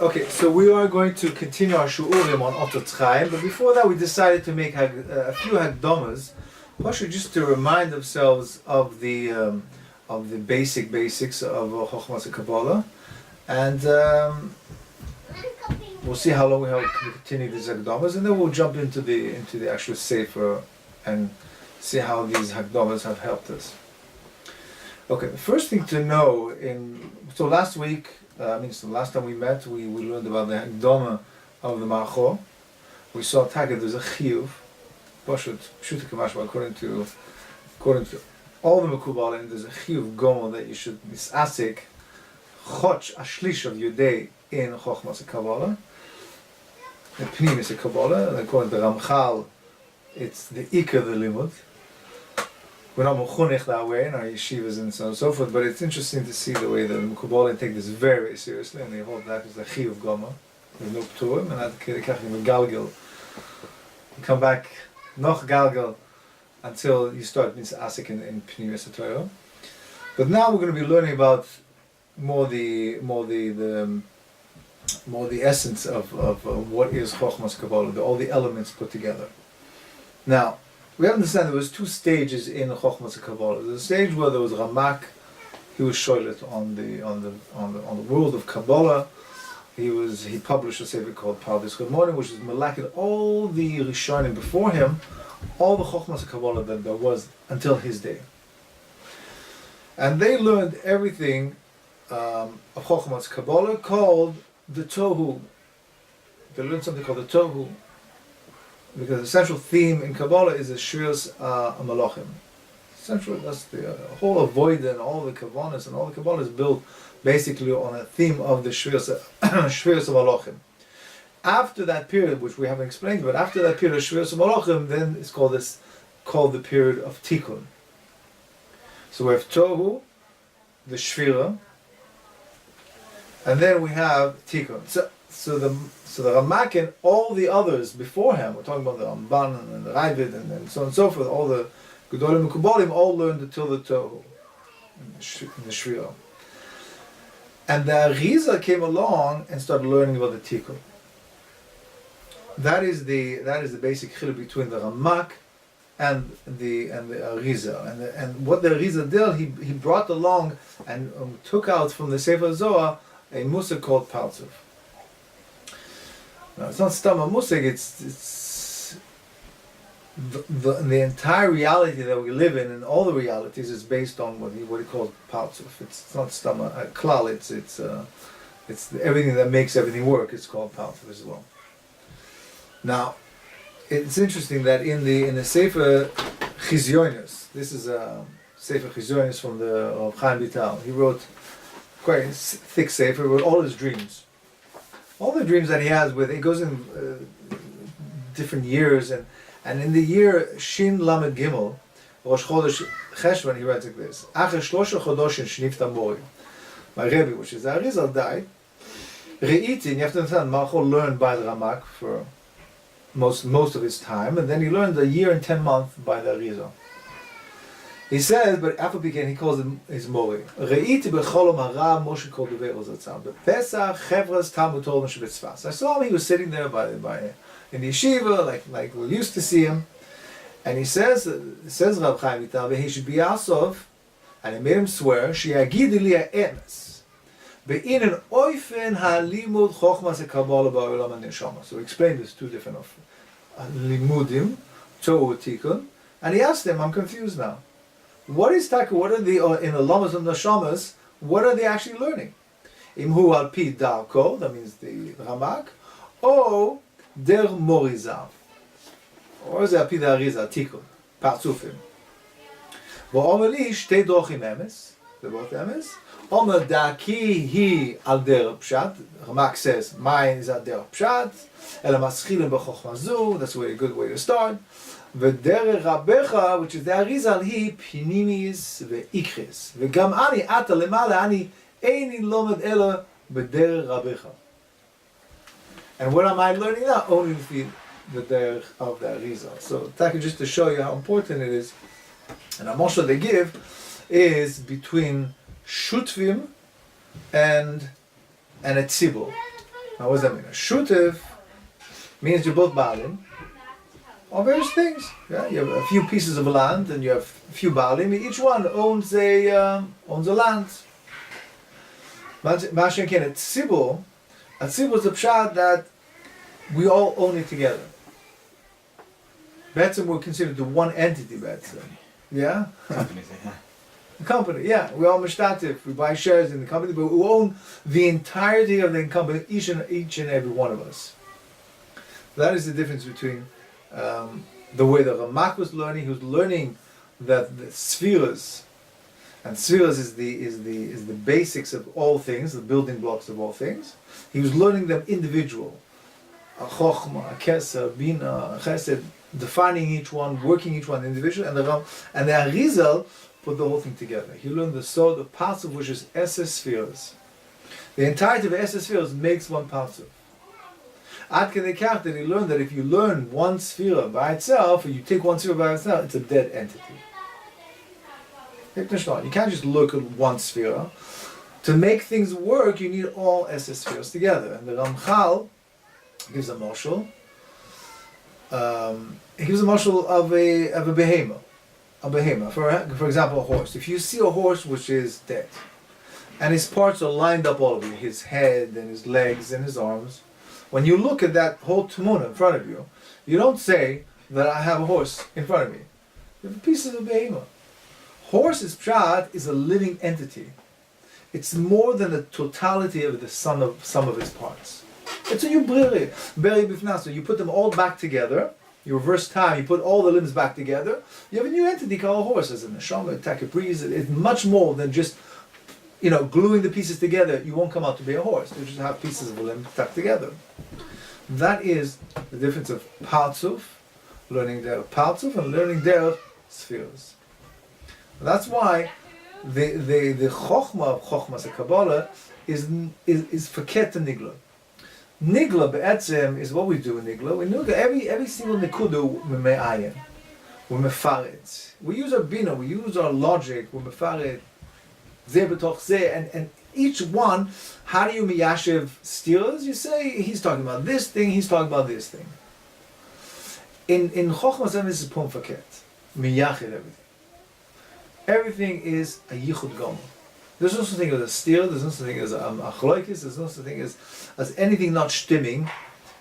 Okay, so we are going to continue our shu'urim on Otzrot Chaim, but before that we decided to make a few hagdomas, partially just to remind ourselves of the basics of Chochmas Kabbalah, and we'll see how long we have to continue these hagdomas, and then we'll jump into the actual sefer and see how these hagdomas have helped us. Okay, the first thing to know so last week. So last time we met, we learned about the Hagdama of the Marcho. We saw there's a chiyuv, according to all the Mekubalim, there's a chiyuv gomel that you should misasik choch ashlish of your day in Chochmas Kabbalah, in Pnimis Kabbalah, and according to Ramchal, it's the Ikar the limud. We're not mechunech that way in our yeshivas and so on and so forth, but it's interesting to see the way that the Mekubalim take this very, very seriously, and they hold that as a chiyuv goma. There's no pturim, and that kachim galgal. You come back noch galgal until you start asik in Pnimis Torah. But now we're going to be learning about more the essence of what is Chochmas Kabbalah, all the elements put together. Now, we have to understand there was two stages in Chochmas Kabbalah. There's a stage where there was Ramak, he was shoylet on the world of Kabbalah. He published a sefer called Pardes Chamonim, which is malakid all the Rishonim before him, all the Chochmas Kabbalah that there was until his day. And they learned everything of Chochmas Kabbalah called the Tohu. They learned something called the Tohu, because the central theme in Kabbalah is the Shvius Malachim. Central, that's the whole avoid and all the Kavanas and all the Kabbalah is built basically on a theme of the Shvius Malachim. After that period, which we haven't explained, but after that period of Shvius Malachim, then it's called the period of Tikkun. So we have Tohu, the Shvira, and then we have Tikkun. So the Ramak and all the others before him, we're talking about the Ramban and the Ravid and so on and so forth, all the Gedolim Mekubalim all learned until the Tohu, in the Shvira. And the Arizal came along and started learning about the Tikkun. That is the basic chiluk between the Ramak and the Arizal. And what the Arizal did, he brought along and took out from the Sefer Zohar a Musa called Partzuf. Now, it's not Stama Musig, it's the entire reality that we live in, and all the realities is based on what he calls Partzuf. It's not Stama Klal, it's everything that makes everything work, it's called Partzuf as well. Now, it's interesting that in the Sefer Chizyonis, this is a Sefer Chizyonis from the Rav Chaim Vital. He wrote quite a thick Sefer, he wrote all his dreams. All the dreams that he has it goes in different years, and in the year Shin Lamed Gimel, Rosh Chodesh Cheshvan, he writes like this: Acher Shlosha Chodoshin Shnifta Mori. My Rabbi, which is Arizal, died. Re'iti, and you have to understand, Marcho learned by the Ramak for most of his time, and then he learned a year and 10 months by the Arizal. He says, but after he calls him his Mori. Re'iti b'cholom hara Moshe kol dovei ozatzam. B'pesach chevras talmud Torah sheb'tzfas. I saw him. He was sitting there in the yeshiva, like we used to see him, and he says Rav Chaim Vital, v'hesh biyasov, and he made him swear, she'yagid li ha'emes, be'in an oifen ha'limud chochmas ha'kabbalah ba'olam ha'neshama. So he explained this two different limudim, Tohu Tikkun, and he asked him, I'm confused now. What are the in the lamas and neshamas? What are they actually learning? Imhu al pi darko, that means the Ramak, or der Morizav, or is it al pi the Arizal Tikkun Partzufim? V'omeli shtei drochim emes, they're both emes. Omer daki hi al der pshat. Ramak says mine is al der pshat. Ela maschilim b'chochmazu. That's a good way to start. V'derech Rabbecha, which is the Arizal, he pinimis ve'ikris. V'gam ani ata lemala ani eini lomed ela b'derech Rabbecha. And what am I learning now? Only the derech of the Arizal. So, just to show you how important it is, and a moshe they give is between Shutvim and a tzibur. Now what does that mean? A shutev means you're both balim on various things. Yeah? You have a few pieces of land and you have a few balim. Each one owns a land. Mashen ken a tzibur is the pshat that we all own it together. Betzim we're considered the one entity. Betzim, yeah. The company, yeah. We all mishtatif. We buy shares in the company, but we own the entirety of the company, each and every one of us. That is the difference between the way that Ramak was learning. He was learning that the spheres, and spheres is the basics of all things, the building blocks of all things. He was learning them individual, a chokhmah, a keser, a bina, a chesed, defining each one, working each one individually, and the Arizal put the whole thing together. He learned the sword, the parts of which is SS spheres. The entirety of SS spheres makes one part of. Ad kedei kach that he learned that if you learn one sphere by itself, or you take one sphere by itself, it's a dead entity. You can't just look at one sphere. To make things work, you need all SS spheres together. And the Ramchal gives a mashal. He gives a mashal of a behemoth. A behemoth. For example, a horse. If you see a horse which is dead, and his parts are lined up all over you, his head and his legs and his arms, when you look at that whole tmuna in front of you, you don't say that I have a horse in front of me. You have a piece of a behemoth. Horse's pshat is a living entity. It's more than the totality of the sum of its parts. It's a yubriri, beri bifnaso. You put them all back together. You reverse time. You put all the limbs back together. You have a new entity called a horse. As a neshama, a takapris. It's much more than just, gluing the pieces together. You won't come out to be a horse. You just have pieces of a limb stuck together. That is the difference of partzuf, learning their partzuf, and learning their spheres. That's why the chokhmah of chokhmas a Kabbalah is faket to nigla. Nigla be'etzem is what we do in nigla. We know that every single nikudu we me'ayin, we mefaret. We use our bina, we use our logic, we mefaret ze betoch ze, and each one, how do you miyashiv steers? You say he's talking about this thing, he's talking about this thing. In chokhmas this is pum faket, miyachid everything. Everything is a yichud gomer. There's no such thing as a steer, there's no such thing as a achloikis, there's no such thing as anything not stimming.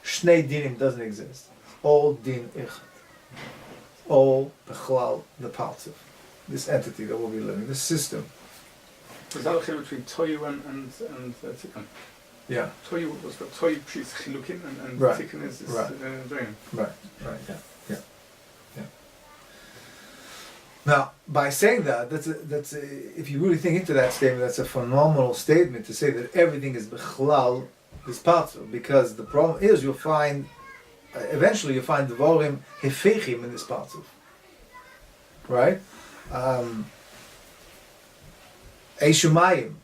Shnei dinim doesn't exist. All din ichad. All bechlal the parts of this entity that we'll be living, this system. Is that a chiluk between toyu and tikkun? Yeah. Toyu was got toyu pshis chilukim and right. Tikkun is dream. Right. Yeah. Now, by saying that, that's if you really think into that statement, that's a phenomenal statement to say that everything is bechlal, is partzul, because the problem is eventually you'll find dvorim hefechim in this partzul, right? Eishumayim,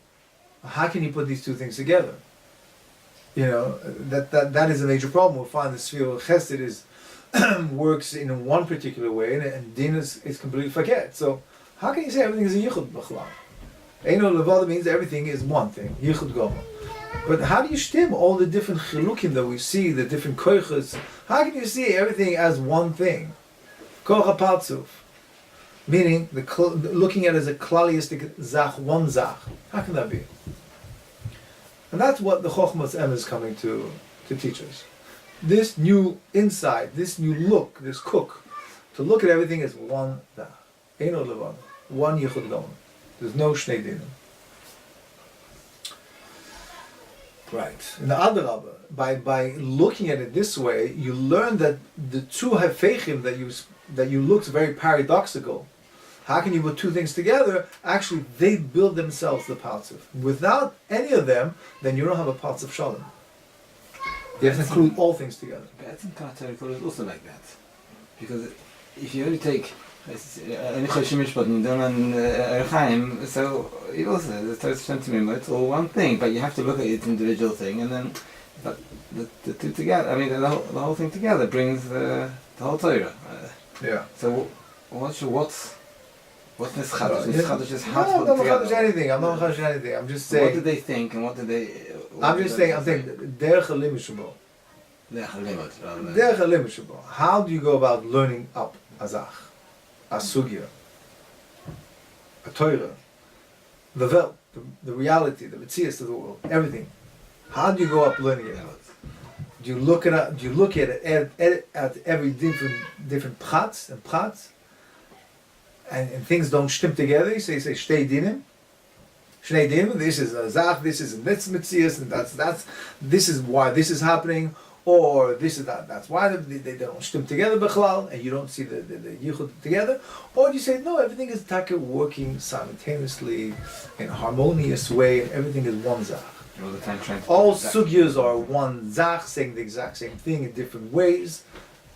how can you put these two things together? That is a major problem. We'll find the sphere of chesed is works in one particular way, and din is completely forget. So, how can you say everything is a yichud b'chlal? Eino levada means everything is one thing, yichud gomer. But how do you stem all the different chilukim that we see, the different koiches? How can you see everything as one thing? Koch hapatzuf, meaning looking at it as a klaliistic zach, one zach. How can that be? And that's what the Chochmas Em is coming to teach us. This new insight, this new look, this cook, to look at everything as one da, eino levan, one yichud gomer. There's no shnei dinim. Right. In the other Rabbi, by looking at it this way, you learn that the two hefechim that you looked very paradoxical. How can you put two things together? Actually, they build themselves the partzuf. Without any of them, then you don't have a partzuf shalom. You have to include all things together. But I think commentators is also like that, because if you only take Chaim, so it also it's all one thing, but you have to look at each individual thing, and then the two together. I mean, the whole thing together brings the whole Torah. Yeah. So what's Nischadish? Nischadish is how to put together. I'm not chadish anything. I'm just saying. What did they think, and what did they? I'm just saying, derech halimud shebo. Derech halimud shebo. How do you go about learning up azach, a sugya, a Torah, the Welt, the reality, the metzias of the world, everything? How do you go up learning it? Do you look at it? Do you look at it at every different prats, and things don't stim together? You say shtei dinim. Shnei dinim. This is a zach. This is a metzias, and that's this is why this is happening, or this is that. That's why they don't stim together b'chlal, and you don't see the yichud together. Or do you say no? Everything is taka working simultaneously in a harmonious way, and everything is one zach. All sugyas are one zach, saying the exact same thing in different ways.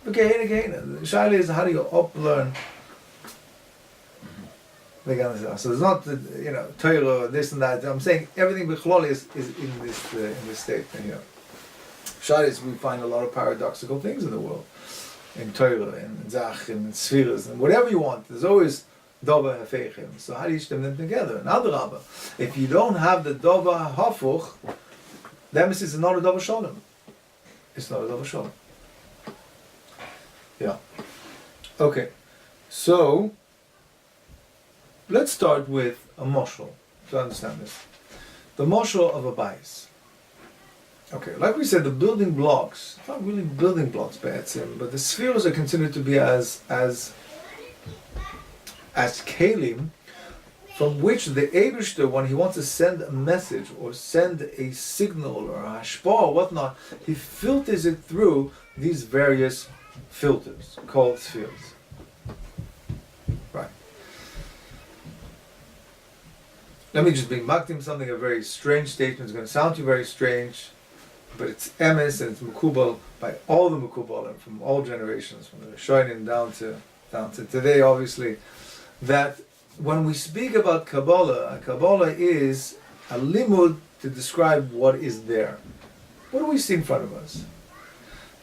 Again. The shaila is how do you up-learn? So there's not Torah, this and that. I'm saying everything b'chlal is in this state. Shaila is we find a lot of paradoxical things in the world, in Torah, in zach, in spheres, and whatever you want. There's always Dova Hefeichim. So how do you stem them together? Another Rabbi. If you don't have the Dova Hafuch, then it's not a Dova Shalom. It's not a Dova Shalom. Yeah. Okay. So let's start with a moshel to understand this. The moshel of a bais. Okay, like we said, the building blocks, not really building blocks, but the spheres are considered to be as kelim, from which the Eibishter, when he wants to send a message or send a signal or a hashpah or whatnot, he filters it through these various filters called spheres. Right. Let me just bring makdim something, a very strange statement. It's going to sound to you very strange, but it's emes and it's mukubal by all the mukubalim from all generations, from the Rishonim down to today, obviously. That when we speak about Kabbalah is a limud to describe what is there. What do we see in front of us?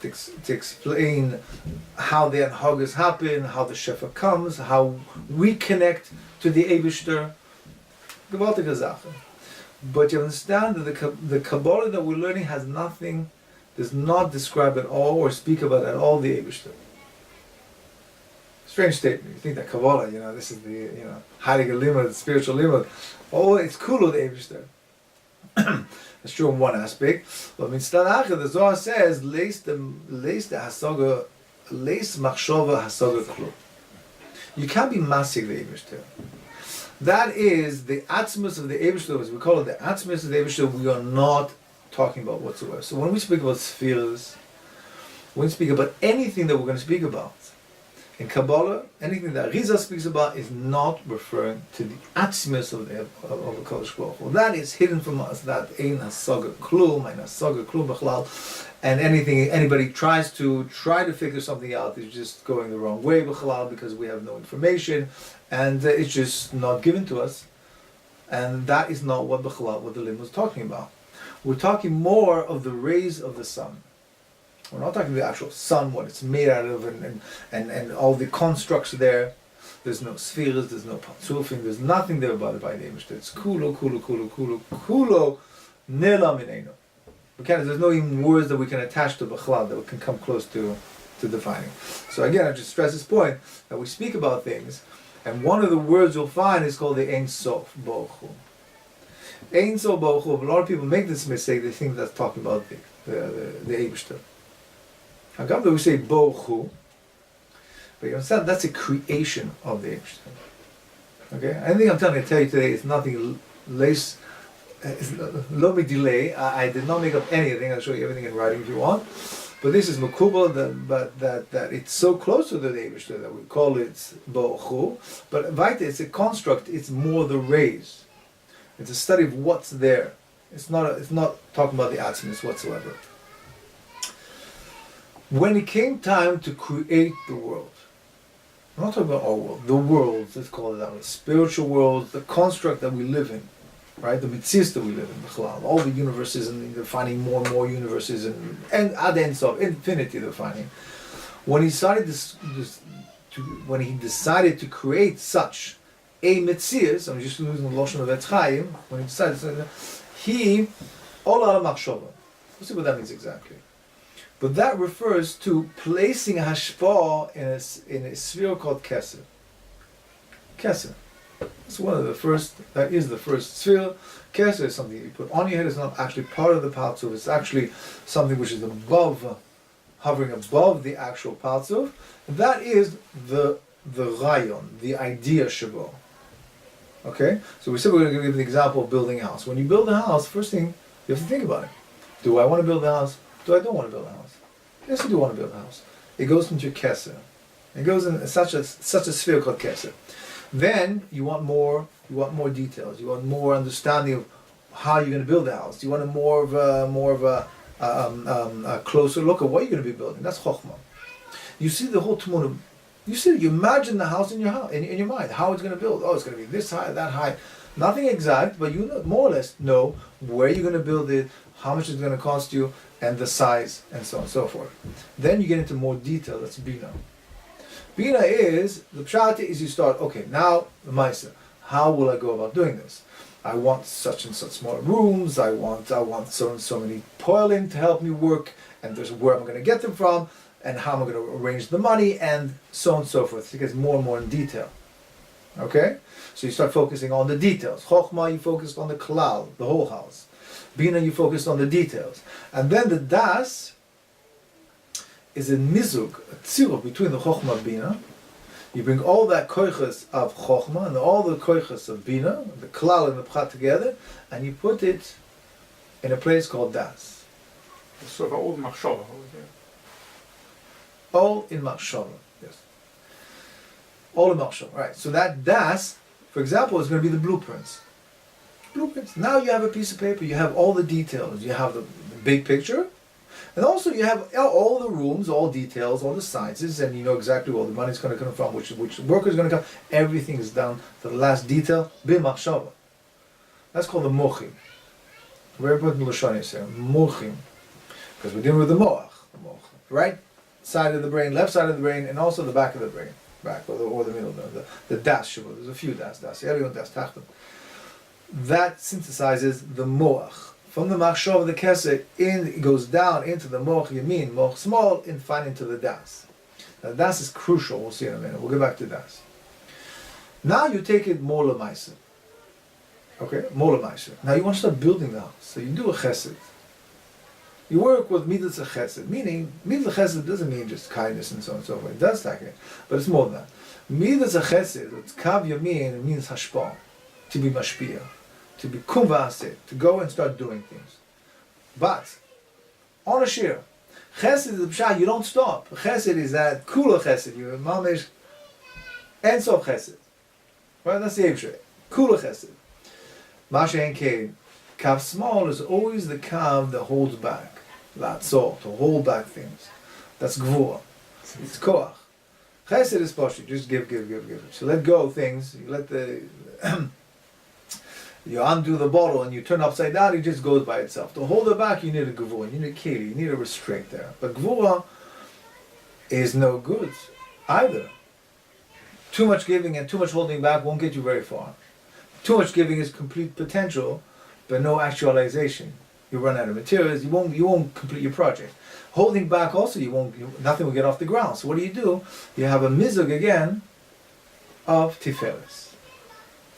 To explain how the anhagas happen, how the shefa comes, how we connect to the Eibishter. Gewaltige Sache. But you understand that the Kabbalah that we're learning does not describe at all or speak about at all the Eibishter. Strange statement. You think that Kabbalah, this is the, Heilige Limud, spiritual Limud. Oh, it's cool with Eibishter. That's true in one aspect. But in Stanacha, the Zohar says, Leis machshova hasaga klu. You can't be masig the Eibishter. That is the atzmus of the Eibishter, as we call it, the atzmus of the Eibishter, we are not talking about whatsoever. So when we speak about spheres, when we speak about anything that we're going to speak about, in Kabbalah, anything that Arizal speaks about is not referring to the atzmus of the Kodesh Baruch Hu. That is hidden from us. That ain't hasaga klum, b'chlal. And anybody tries to figure something out is just going the wrong way b'chlal because we have no information, and it's just not given to us. And that is not what the limud was talking about. We're talking more of the rays of the sun. We're not talking the actual sun, what it's made out of, and all the constructs there. There's no spheres, there's no patzufim, there's nothing there about the Eibishter. It's kulo nela minenu. There's no even words that we can attach to b'chlal that we can come close to defining. So again, I just stress this point that we speak about things, and one of the words you'll find is called the Ein Sof Baruch Hu. Ein Sof Baruch Hu. A lot of people make this mistake. They think that's talking about the Eibishter. However, we say Baruch Hu, but you understand that's a creation of the Eibishter. Okay, anything I'm tell you today is nothing less. Let me delay. I did not make up anything. I'll show you everything in writing if you want. But this is Makubal, that it's so close to the Eibishter that we call it Baruch Hu. But Vaita, it's a construct. It's more the rays. It's a study of what's there. It's not talking about the atzmis whatsoever. When it came time to create the world, I'm not talking about our world, the world, let's call it that, the spiritual world, the construct that we live in, right? The mitzvahs that we live in, all the universes, and they're finding more and more universes, and ad ends of infinity they're finding. When he decided to create such a mitzvahs, I'm just using the Loshon of Otzrot Chaim, when he decided, he Ola machshava. Let's see what that means exactly. But that refers to placing hashpah in a sphere called kesser. Kesser. It's one of the first, that is the first sphere. Kesser is something you put on your head. It's not actually part of the Partzuf. It's actually something which is above, hovering above the actual Partzuf. That is the rayon, the idea shabo. Okay? So we said we're going to give the example of building a house. When you build a house, first thing, you have to think about it. Do I want to build a house? Do I don't want to build a house? Yes, you do want to build a house. It goes into Kesser. It goes in such a sphere called Kesser. Then you want more details. You want more understanding of how you're going to build the house. You want a more of a closer look at what you're going to be building. That's Chokhmah. You see the whole Tmunah. You imagine the house in your mind, how it's going to build. Oh, it's going to be this high, that high. Nothing exact, but you more or less know where you're going to build it, how much it's going to cost you, and the size, and so on and so forth. Then you get into more detail. That's Bina. Bina is, the pshat is you start, okay, now the Maisa. How will I go about doing this? I want such and such more rooms, I want so and so many poilim to help me work, and there's where I'm going to get them from, and how am I going to arrange the money, and so on and so forth. It gets more and more in detail. Okay? So you start focusing on the details. Chokhmah, you focused on the klal, the whole house. Bina, you focused on the details. And then the das is a mizug, a tziruf between the Chokhmah and Bina. You bring all that koiches of Chokhmah and all the koiches of Bina, the klal and the prat together, and you put it in a place called das. So the old machshava over here. All in machshava, yes. All in machshava, right. So that das, for example, is going to be the blueprints. Now you have a piece of paper, you have all the details, you have the big picture, and also you have all the rooms, all details, all the sizes, and you know exactly where the money's going to come from, which worker is going to come. Everything is down to the last detail, b'machshava. That's called the mochim. Very important Lashon is here, mochim. Because we're dealing with the moach. Right side of the brain, left side of the brain, and also the back of the brain. Back, or the middle, the das, there's a few das, everyone das, tachton. That synthesizes the moach. From the machshava, the kesed, it goes down into the moach yamin, moach small, and finally into the das. Now das is crucial, we'll see in a minute, we'll get back to das. Now you take it more lemaisa. Okay, more lemaisa. Now you want to start building the house, so you do a chesed. You work with midas chesed, meaning midas chesed doesn't mean just kindness and so on and so forth. It does that, but it's more than that. Midas chesed, it's kav yamin, it means hashpah, to be mashpia, to be kumvaset, to go and start doing things. But on a shir, chesed is the pshat. You don't stop. Chesed is that kula chesed. You mamish ensof chesed. Right? That's the Hebrew. Kula chesed. Mashen kein. Kav small is always the kav that holds back. Latzor, to hold back things. That's gvura. It's koach. Chesed is poshi. Just give. So let go of things. You let the you undo the bottle and you turn upside down, it just goes by itself. To hold it back, you need a gvura, you need a keli, you need a restraint there. But gvura is no good either. Too much giving and too much holding back won't get you very far. Too much giving is complete potential, but no actualization. You run out of materials, you won't complete your project. Holding back also, nothing will get off the ground. So what do? You have a mizug again of tiferes.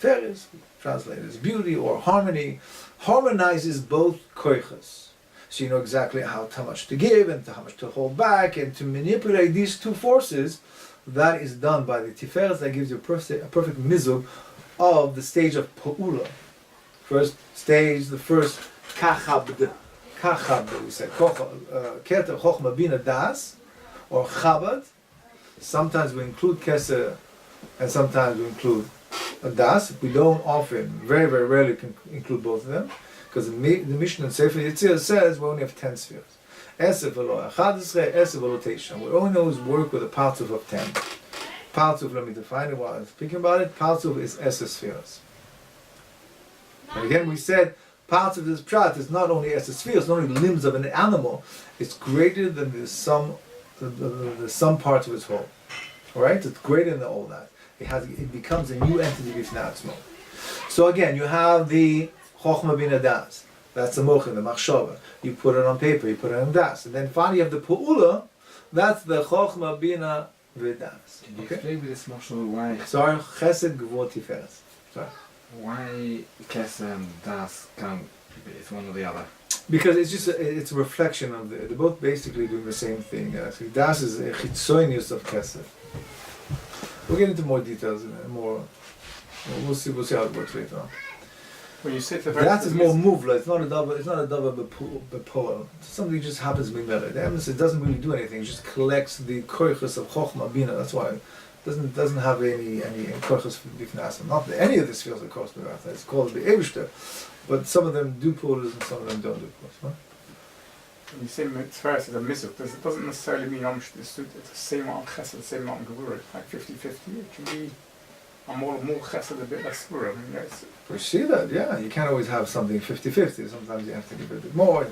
Tiferes, translated as beauty or harmony, harmonizes both koiches. So you know exactly how much to give and how much to hold back, and to manipulate these two forces. That is done by the tiferes. That gives you a perfect mizug of the stage of pa'ula. First stage, the first kachabd, we say, keter chokhmah bina das, or chabad. Sometimes we include keser, and sometimes we include a das. We don't often, very, very rarely include both of them, because the Mishnah in Sefer Yetzirah says we only have 10 spheres. Eser v'lo achadesre, eser v'lo teisha. We only always work with a partzuf of 10. Partzuf, let me define it while I'm speaking about it. Partzuf is eser spheres. And again, we said parts of this pshat is not only eser spheres, not only limbs of an animal. It's greater than the sum parts of its whole. All right, it's greater than all that. It becomes a new entity b'fnei atzmo. So again, you have the chokhmah bina das. That's the mochin, the machshava. You put it on paper, you put it on das. And then finally you have the pu'ula, that's the chokhmah, bina, v'das. Can you explain with this mashal why? Sorry, chesed, gvur, tiferes. Sorry. Why Kesser and Das can't, it's one or the other? Because it's just it's a reflection of they're both basically doing the same thing. Das is a chitzoinius of Kesed. We'll get into more details in it, more. We'll see how it works later on. When you say Das is more muvla. It's not a double bepoel. Something just happens mimela. The emphasis doesn't really do anything. It just collects the koiches of chokhmah bina. That's why it doesn't have any koiches bifnasim. Not that any of this feels of course beratha. It's called the Eivishter. But some of them do pullers and some of them don't do pullers. Huh? When you say mitzvah is a mizuk, it doesn't necessarily mean it's the same amount of chesed, the same amount of gevurah. Like 50-50, it can be a more chesed, a bit less gevurah. I mean, yes. We see that, yeah. You can't always have something 50-50. Sometimes you have to give it a bit more.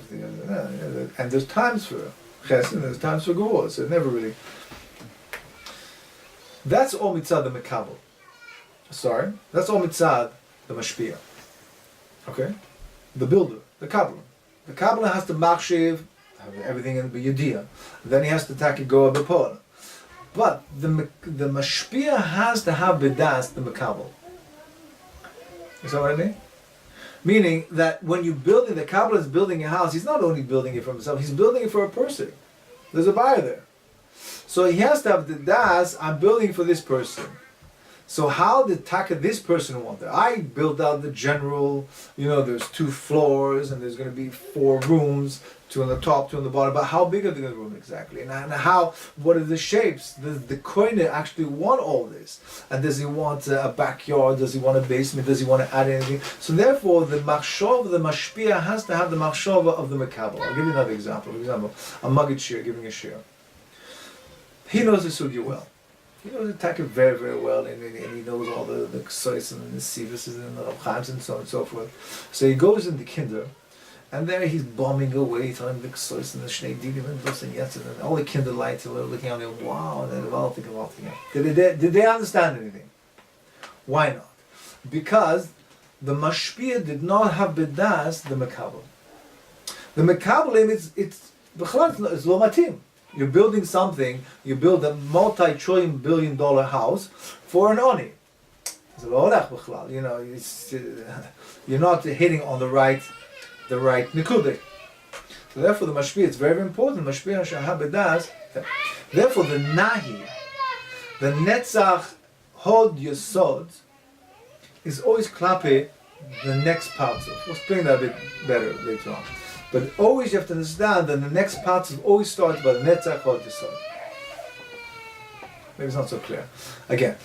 And there's times for chesed and there's times for gevurah. So it never really... That's all mitzad the mekabel. Sorry? That's all mitzad the mashpia. Okay? The builder, the Kabbalah. The Kabbalah has to machshiv, have everything in the yediyah. Then he has to take go a bepol. But the mashpia has to have bedas the mekabel. You see what I mean? Meaning that when you're building, the Kabbalah is building a house, he's not only building it for himself, he's building it for a person. There's a buyer there. So he has to have the das, I'm building for this person. So how did this person want that? I built out the general, there's 2 floors and there's going to be 4 rooms, 2 on the top, 2 on the bottom. But how big are the room exactly? And what are the shapes? Does the koine actually want all this? And does he want a backyard? Does he want a basement? Does he want to add anything? So therefore, the machshava, the mashpia has to have the machshava of the mekabel. I'll give you another example. For example, a maggid shir giving a shir. He knows the sugya well. He knows the taka very, very well, and he knows all the ksois and the sivas and the Rav Chaims and so on and so forth. So he goes into kinder, and there he's bombing away, telling the ksois and the shnei digim and this and yes, and all the kinder lights are looking at him, wow, and then all thinking. Did they understand anything? Why not? Because the mashpia did not have bedas the mekabel. The mekabel it's lo matim. You're building something, you build a multi-trillion billion dollar house for an oni. You're not hitting on the right nikudik. So therefore the mashpia, it's very, very important. Mashpia shahab bedas. Therefore the nahi, the netzach hod yesod, is always klape the next part. We'll explain that a bit better later on. But always you have to understand that the next part always starts by the netzach hod yesod. Maybe it's not so clear. Again,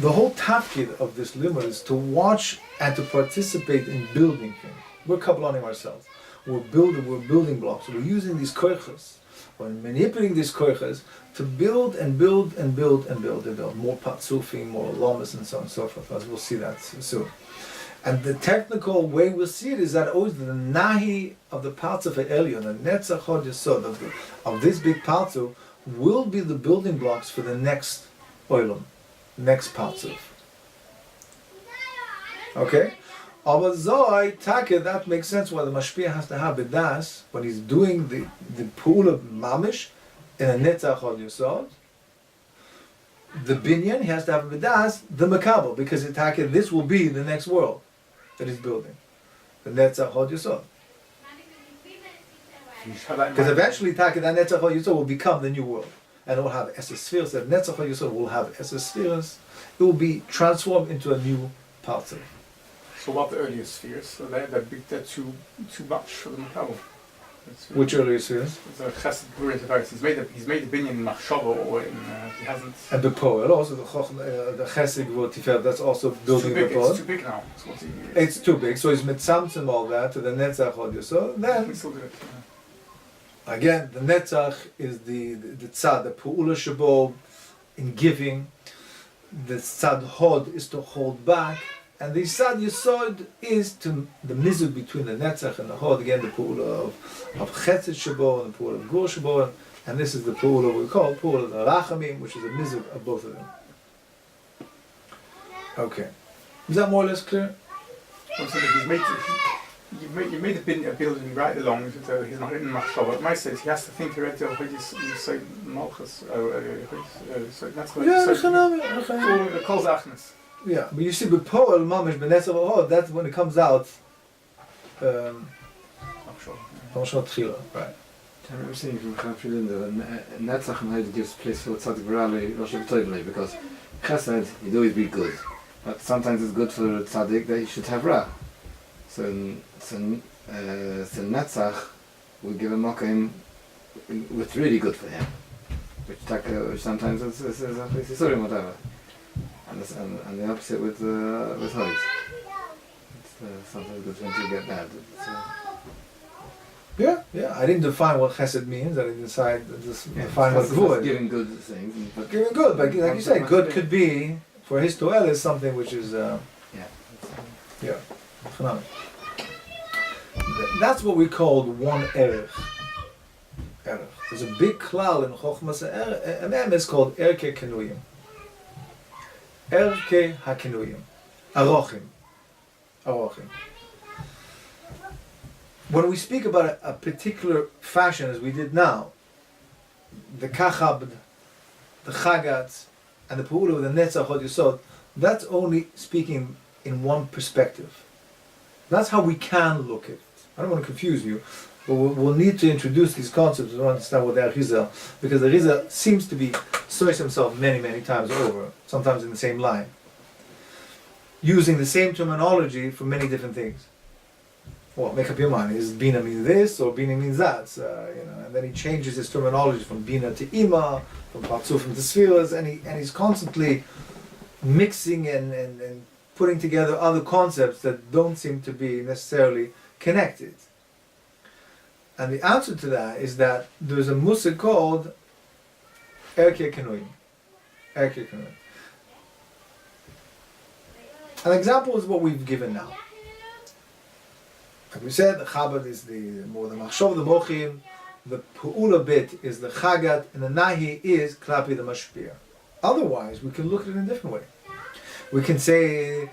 the whole tafkid of this limud is to watch and to participate in building things. We're Kabbalanim ourselves. We're building blocks. We're using these koiches. We're manipulating these koiches to build and build and build and build and build. More patzufim, more lamas, and so on and so forth. As we'll see that soon. And the technical way we'll see it is that always the nahi of the parts of the Elyon, the netzach hod yesod of this big partu, will be the building blocks for the next oilam, next partu. Okay? Aber Zohar, Taka, that makes sense why the mashpia has to have bedas when he's doing the pool of mamish in a netzach hod yesod. The binyan, he has to have bedas, the mekabel, because Taka, this will be the next world that he's building. The netzach hod yesod. Because eventually Taka, that netzach hod yesod will become the new world. And it will have Esser spheres. That netzach hod yesod will have Esser spheres. It will be transformed into a new partu. So what the earlier spheres? So they're too much for the mekabel. Which earlier spheres? The chesed gvura tiferes. He's made the binyan in machshava, or in he hasn't. And the poel also the chesed gvura tiferes. That's also building the poel. It's too big now. It's too big. So he's mitzamtzim all that to the netzach hod yesod. Then we still do it. Again, the netzach is the tzad, the pu'ula shabo in giving. The tzad hod is to hold back. And the tzad yesod is to the mizug between the netzach and the hod. Again, the pu'ula of chesed shabo and the pu'ula of gur shabo. And this is the pu'ula we call pu'ula of the rachamim, which is a mizug of both of them. Okay. Is that more or less clear? you made a building right along, so he's not in Machshava. My says he has to think already of you say Malchus, so that's what Yeah, you say. Kol Zachnes. Yeah, but you see, with Poel Mamish Benesav Ohod, that's when it comes out. Machshava Tchila, right? I remember saying from Chaim Shilinder, Netzach and Heide gives place for Tzadik V'Rali, Rosh Hashanah, because Chesed, he'd always be good. But sometimes it's good for Tzadik that he should have Ra. So Netzach will give a Mokim what's really good for him. Which sometimes is Yisurim, whatever. And the opposite with Hoid. It's sometimes good for him to get bad. Yeah. I didn't define what Chesed means. I didn't define what Gvur is. Giving good things. But Giving good, but like you said, good could be for his Toel is something which is phenomenal. That's what we call one Erech. There's a big klal in Chochmas Emem is called Erke Kenuyim. Erke HaKenuyim. Arochim. When we speak about a particular fashion, as we did now, the Kachabd, the Chagat, and the Pa'ula with the Netzach Hod Yesod, that's only speaking in one perspective. That's how we can look at it. I don't want to confuse you, but we'll need to introduce these concepts to understand what the Arizal, because the Arizal seems to be source himself many, many times over, sometimes in the same line, using the same terminology for many different things. Well, make up your mind. Is Bina mean this or Bina means that? And then he changes his terminology from Bina to Ima, from Parzufim to Spheres, and he's constantly mixing and putting together other concepts that don't seem to be necessarily connected. And the answer to that is that there's a musik called Erke Kenuyim. An example is what we've given now. Like we said, the Chabad is the Machshov, the Mochim, the Pu'ula bit is the Chagat, and the Nahi is Klapi the Mashpir. Otherwise, we can look at it in a different way. We can say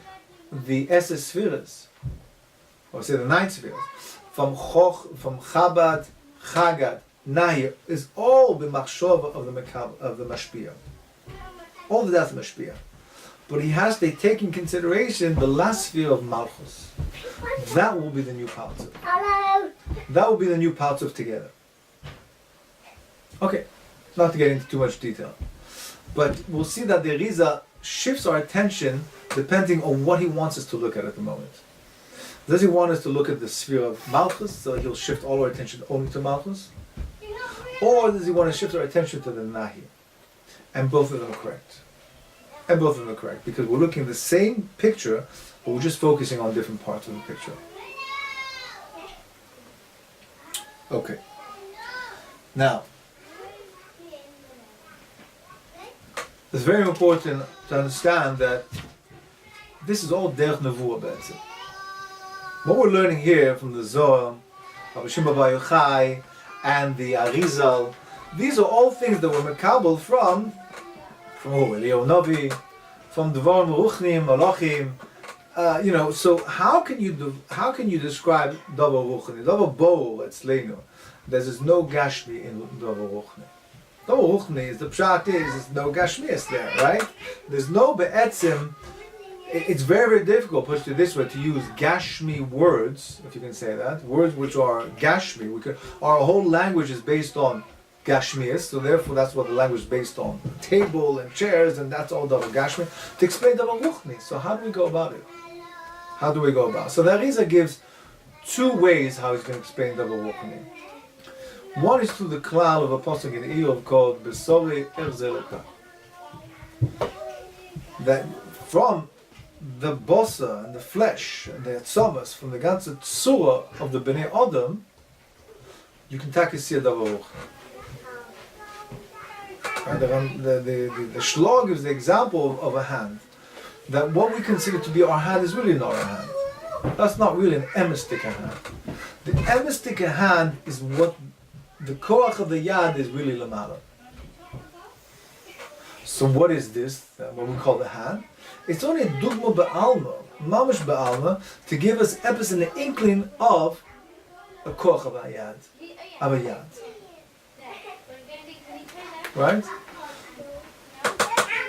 the Esses Spheres, or say the 9 spheres, from Chabad, Chagat, Nahi, is all the Machshov of the Mashpir. All the that's Mashpir. But he has to take in consideration the last sphere of Malchus. That will be the new Paltov. That will be the new Paltov together. Okay, not to get into too much detail. But we'll see that the Arizal shifts our attention depending on what he wants us to look at the moment. Does he want us to look at the sphere of Malchus, so he'll shift all our attention only to Malchus? Or does he want to shift our attention to the Nahi? And both of them are correct. Because we're looking at the same picture, but we're just focusing on different parts of the picture. Okay. Now, it's very important to understand that this is all Derech Nevuah Be'etzim. What we're learning here from the Zohar, Rabbi Shimon Bar Yochai, and the Arizal, these are all things that were mekabel from Eliyahu Novi, from Devarim Ruchnim, Malachim. So how can you describe Davar Ruchni? Davar Bo, Etzleinu. There's no Gashmi in Davar Ruchni. Davar Ruchni is the pshat is no Gashmi there, right? There's no Be'etzim. It's very, very difficult, put it this way, to use Gashmi words, if you can say that, words which are Gashmi. Our whole language is based on Gashmias, so therefore that's what the language is based on. Table and chairs, and that's all Davar Gashmi. To explain Davar Ruchni, so how do we go about it? So the Arizal gives two ways how he's going to explain Davar Ruchni. One is through the klal of a pasuk in Eov called Besori Erzeleka. That from the bossa and the flesh and the tzomas, from the ganze tzura of the Bnei Adam, you can take a siyah Davar Ruchni. The Shlog gives the example of a hand. That what we consider to be our hand is really not our hand. That's not really an emistika hand. The emistika hand is what the koach of the yad is really lamala. So what is this? What we call the hand? It's only a dugma ba'alma. mamish ba'alma, to give us epis and an inkling of a koch of a yad. Right?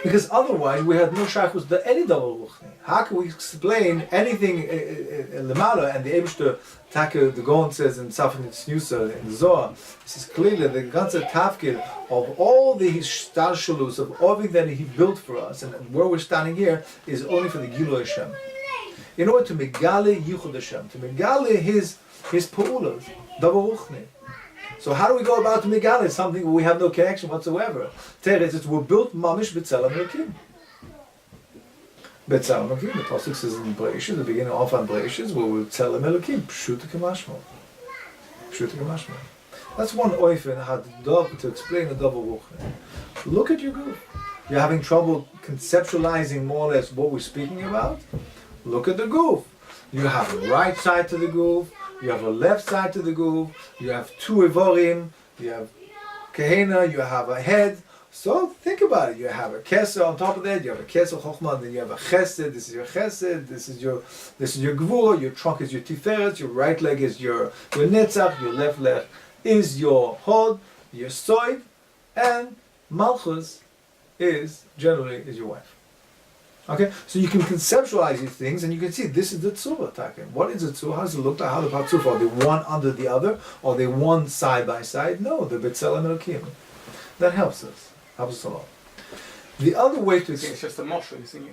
Because otherwise we had no shaykhus to any double ruchni. How can we explain anything lemala and the Eibishter Taka the Gaon says in Safin Tznusa in the Zohar? This is clearly the ganze tafkid of all the shtalshalus of everything that he built for us, and where we're standing here is only for the Gilui Hashem. In order to megale Yichud Hashem, to megale his pa'ulas, double ruchni. So how do we go about the megale? It's something where we have no connection whatsoever. Teretz, we're built mamish b'tzelem Elokim. B'tzelem Elokim. The pasuk says in Bereshit, the beginning of Bereshit, where we're b'tzelem Elokim. Pshuta k'mashmo. Pshuta k'mashmo. That's one oifen how to explain a double ruchni. Look at your group. You're having trouble conceptualizing more or less what we're speaking about. Look at the goof. You have a right side to the goof. You have a left side to the goof, you have two evorim, you have kahena, you have a head. So think about it. You have a keser on top of that, you have a keser chokhmah, then you have a chesed, this is your chesed, this is your gvura, your trunk is your tiferet, your right leg is your netzach, your left leg is your hod, your soid, and malchus is your wife. Okay, so you can conceptualize these things and you can see this is the tzura taken. What is the tzura? How does it look like? How the patzuf? Are they one under the other? Or are they one side by side? No, the b'tzelem elokim. That helps us a lot. The other way to it's just a moshe. You think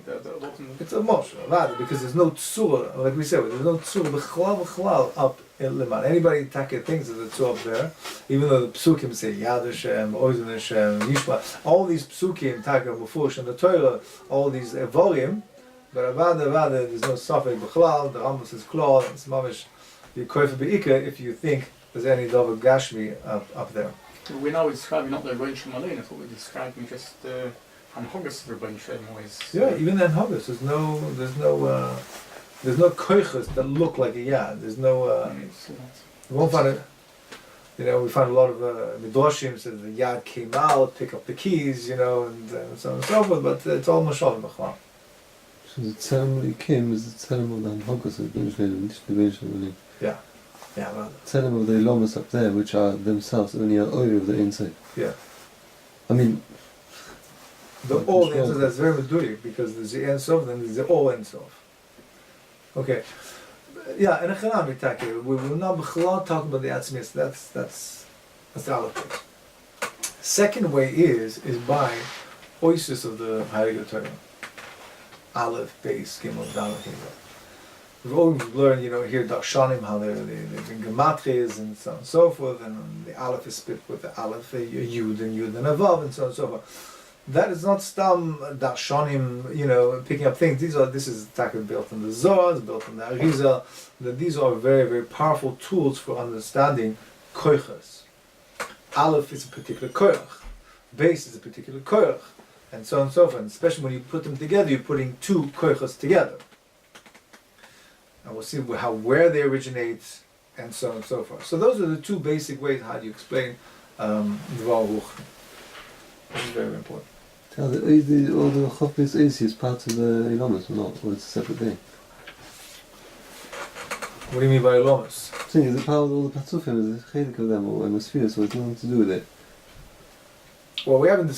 it's a moshe, rather, because there's no tzura. Like we said, there's no tzura b'chlal up in liman. Anybody take thinks there's a tzura up there, even though the psukim say Yad Hashem, Ozen Hashem, Yishma, all these psukim take b'fush and the Torah, all these evorim, but avada, there's no suffix b'chlal. The Rambam says klal. It's mamish yikoyf beika if you think there's any davar gashmi up there. We're now describing not the Rebbein Shem Alein. I thought we were describing just Hanhogas of Rebbein Shem always. Yeah, even then Hanhogas. There's no koiches that look like a yad. There's no. We won't find it. We find a lot of midrashim says the yad came out, pick up the keys, and so on and so forth. But it's all mashal b'chlal. So the Tzelem Elokim is the Tzelem of the Hanhogas of Rebbein Shem, not the Rebbein Shem Alein. Yeah. Yeah, rather. Tzelem of the Ilamas up there, which are themselves only an oil of the inside. Yeah. I mean, all the answers, that's very meduyik, because there's the Ein Sof, then there's the all Ein Sof. Okay. Yeah, and a chanami take. We will not b'chalal talk about the atzmis. That's the other place. Second way is by oasis of the Heilige Torah. Aleph, Beis, Gimel, Dalet, Himel. We've always learned, here Darshanim, how they've been gematrias and so on and so forth, and the Aleph is split with the Aleph, Yud and Avav, and so on and so forth. That is not stam Darshanim, picking up things. This is built in the Zohar, it's built in the Arizal. These are very, very powerful tools for understanding koiches. Aleph is a particular koich, Beis is a particular koich, and so on and so forth. And especially when you put them together, you're putting two koiches together. And we'll see where they originate, and so on and so forth. So those are the two basic ways how do you explain the Ruch. This is very important. All the Chofis is part of the Ilamas or not? Or it's a separate thing? What do you mean by Ilamas? I think it's a part of all the Patzufim, is a chelik of them, or a sphere, so it's nothing to do with it. Well, we haven't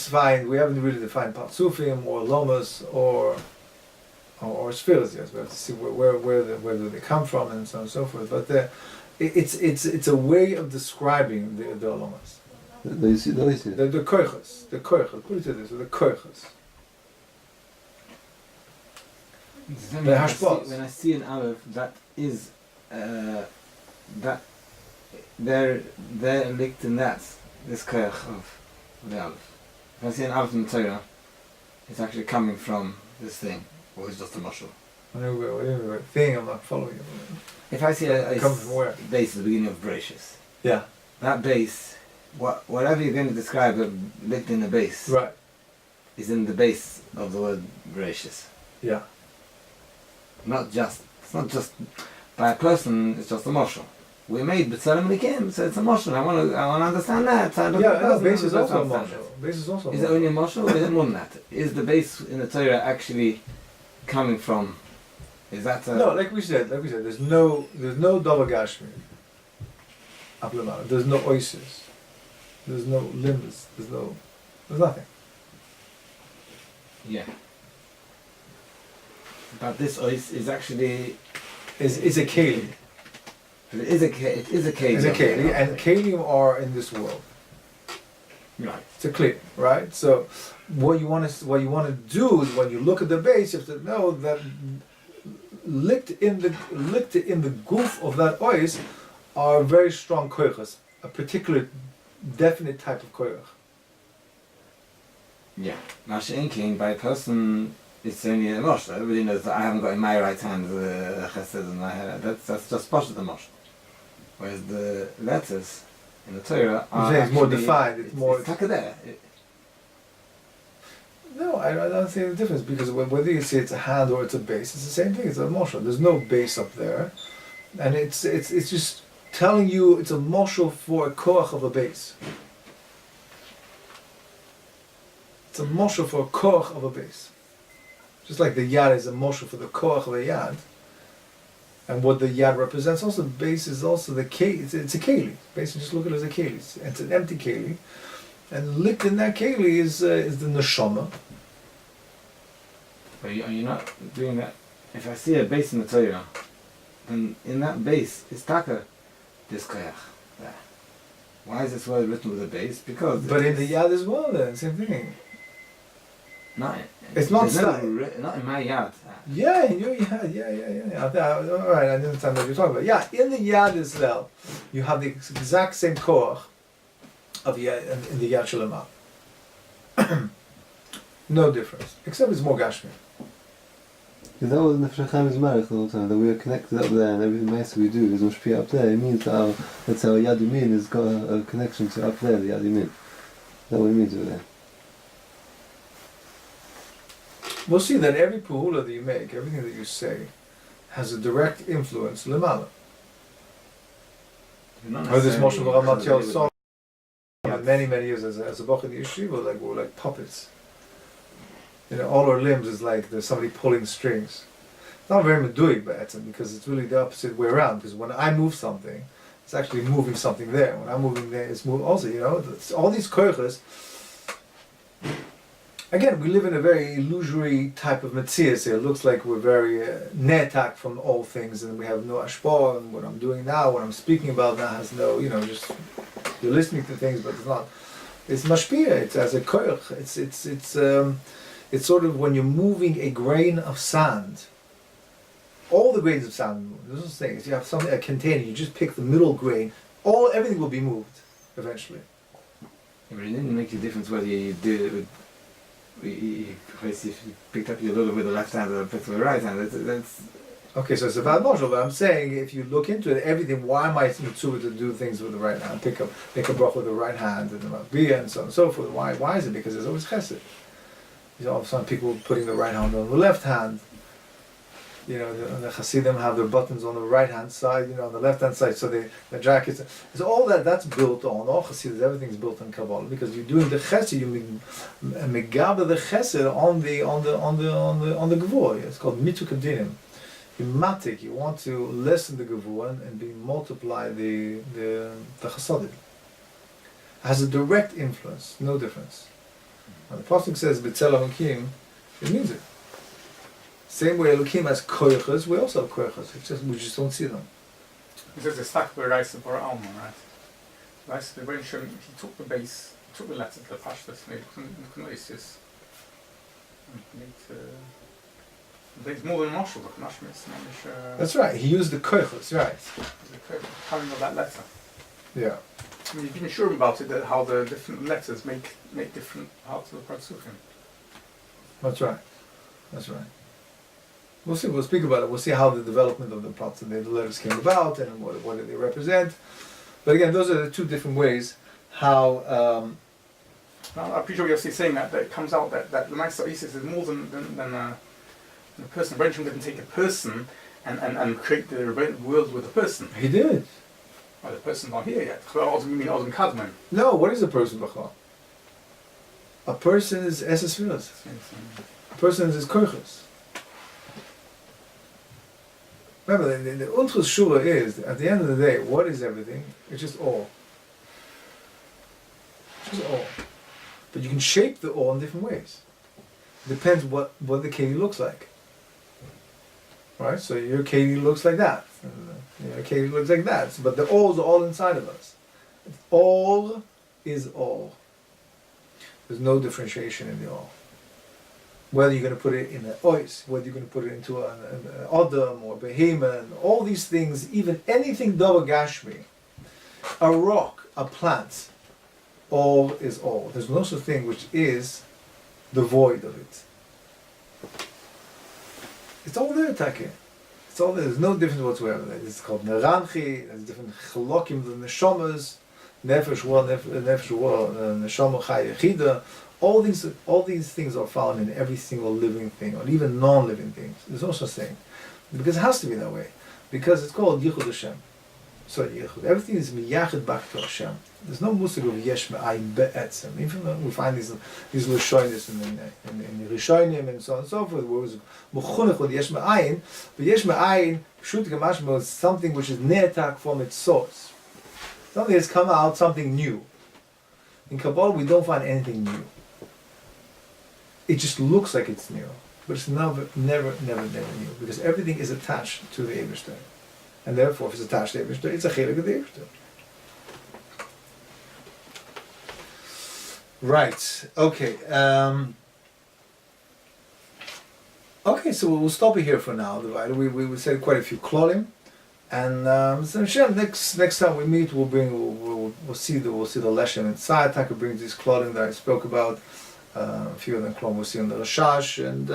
really defined Patzufim or Ilamas or spheres, yes. We have to see where they come from and so on and so forth. But it's a way of describing the Ilamas. The koiches. Put it this, the koiches. When I see an aleph, that is that they're linked in this koich of the aleph. If I see an aleph in the Torah, it's actually coming from this thing, or it's just a mushal. Whatever thing, I'm not following it. If I see a base at the beginning of Rashash, yeah, that base, whatever you're going to describe linked in the base, right, is in the base of the word Rashash. Yeah. It's not just by a person. It's just a moshel. We made B'Tzelem Elokim, so it's a moshel. I want to understand that. Base is also a moshel. Is it only a moshel, or is it more than that? Is the base in the Torah actually coming from Is that No, like we said, there's no Dava Gashmi. There's no oasis. There's no limbs. There's nothing. Yeah. But this ois is actually Is a keli. it is a keli. It's a keli, and kelim are in this world. Right. It's a kli, right? So what you want to do is when you look at the base, you have to know that licked in the goof of that ois are very strong koichas, a particular definite type of koich. Yeah. Now she'inking by a person, it's only a mosh. Everybody knows that I haven't got in my right hand the chesed and my head. That's just posh the mosh. Whereas the letters in the Torah are It's more actually- defined. It's more. It's taka there. No, I don't see the difference because whether you say it's a hand or it's a base, it's the same thing. It's a moshel. There's no base up there, and it's just telling you it's a moshel for a koach of a base. It's a moshel for a koach of a base. Just like the yad is a moshel for the koach of a yad, and what the yad represents, also the base is also the keli. It's a keli. Basically, just look at it as a keli. It's an empty keli. And licked in that keli is the neshama. But are you not doing that? If I see a base in the Torah, then in that base is taka this koyach there. Why is this word written with a base? Because But in the yad as well, then same thing. not. It's not there's no sta- not in my yad. Yeah, in your yad, yeah. All right, I understand what you're talking about. Yeah, in the yad itself, you have the exact same koach of yad in the yad shalama. No difference, except it's more gashmi. Is that what Nefesh Chaim is married all the time? That we are connected up there and everything nice we do is mashpia up there. It means that our Yad Yamin has got a connection to up there, the Yad Yamin. Is that what it means over there? We'll see that every puhula that you make, everything that you say, has a direct influence lemala. Or this Moshe Ramat Yal saw many years as a boch in the yeshiva, like we're like puppets. You know, all our limbs is like there's somebody pulling strings. It's not very meduik ba'etzem because it's really the opposite way around. Because when I move something, it's actually moving something there. When I'm moving there, it's moving also. You know, all these koiches. Again, we live in a very illusory type of metzias. It looks like we're very netak from all things, and we have no ashpah. And what I'm doing now, what I'm speaking about now, has no, just you're listening to things, but it's not. It's mashpia. It's as a koich. It's sort of when you're moving a grain of sand. All the grains of sand move. There's no thing. If you have something a container, you just pick the middle grain. Everything will be moved eventually. But it didn't make a difference whether you did it with. If you picked up your lulav with the left hand or picked with the right hand, that's Okay, so it's about moshel, but I'm saying if you look into it, everything. Why am I mitzvah to do things with the right hand? Make a brach with the right hand and the rabbi and so on and so forth. Why is it? Because there's always chesed. All of a sudden, people putting the right hand on the left hand. The Hasidim have their buttons on the right hand side, on the left hand side. So the jackets. So all that's built on. All Hasidus, everything's built on Kabbalah because you're doing the chesed. You megaba the chesed on the gevur. It's called mituk adinim. You matik. You want to lessen the gevur and multiply the chasadim. It has a direct influence, no difference. When the pasuk says "B'tzel Elokim," it means it. Same way Elokim has koiches, we also have koiches. We just don't see them. This is the stack by Raisa Bar Alma, right? Raisa, the when he took the base, took the letter to the pashtas, made Knoisis. It's more than Marshall, but Mashmis. That's right. He used the koiches, right? The coming of that letter. Yeah. I mean, you've been sure about it, that how the different letters make different parts of the Partsufim. That's right. We'll see. We'll speak about it. We'll see how the development of the plots and the letters came about and what do they represent. But again, those are the two different ways how. Now, I'm pretty sure you're saying that it comes out that the Master Isis is more than a person. Benjamin didn't take a person and create the world with a person. He did. Well, the person's not here yet. You mean Odom Kadmon? No. What is a person, Bachar? A person is Esesfilas. A person is his koiches. Remember, the Untras Shura is, at the end of the day, what is everything? It's just all. It's just all. But you can shape the all in different ways. Depends what the Katie looks like. Right? So your Katie looks like that. Your Katie looks like that. But the all is all inside of us. All is all. There's no differentiation in the all. Whether you're going to put it in an ois, whether you're going to put it into an Adam or Behemoth, all these things, even anything Davar Gashmi, a rock, a plant, all is all. There's no such thing which is the void of it. It's all there, Taki. It's all there. There's no difference whatsoever. It's called Neranchi, there's different chalokim, the neshamas, nefesh wa, neshama chai yechida. All these things are found in every single living thing, or even non-living things. There's no such thing. Because it has to be that way. Because it's called Yichud Hashem. Sorry, Yichud. Everything is miyachid back to Hashem. There's no musig of yesh me'ayin be'etzem. Even though we find these lashonis in the Rishonim and so on and so forth, where it was mechunech with yesh me'ayin, but yesh me'ayin, pshut kamashma, is something which is ne'atak from its source. Something has come out, something new. In Kabbalah, we don't find anything new. It just looks like it's new, but it's never new, because everything is attached to the Eibishter. And therefore, if it's attached to the Eibishter, it's a chelik of the Eibishter. Right, okay. Okay, so we'll stop it here for now. We said quite a few klolim. And so next time we meet, we'll see the lesson inside. Taka brings these klolim that I spoke about. A few of them we'll see on the Rashash, and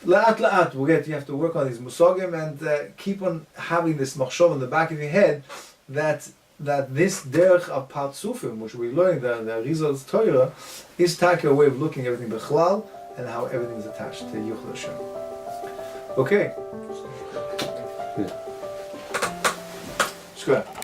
la'at you have to work on these musogim and keep on having this machshov in the back of your head that this derech of partsufim, which we learned the Arizal's Torah, is taka a way of looking at everything bechlal and how everything is attached to Yuchel Hashem. Okay. Shkura.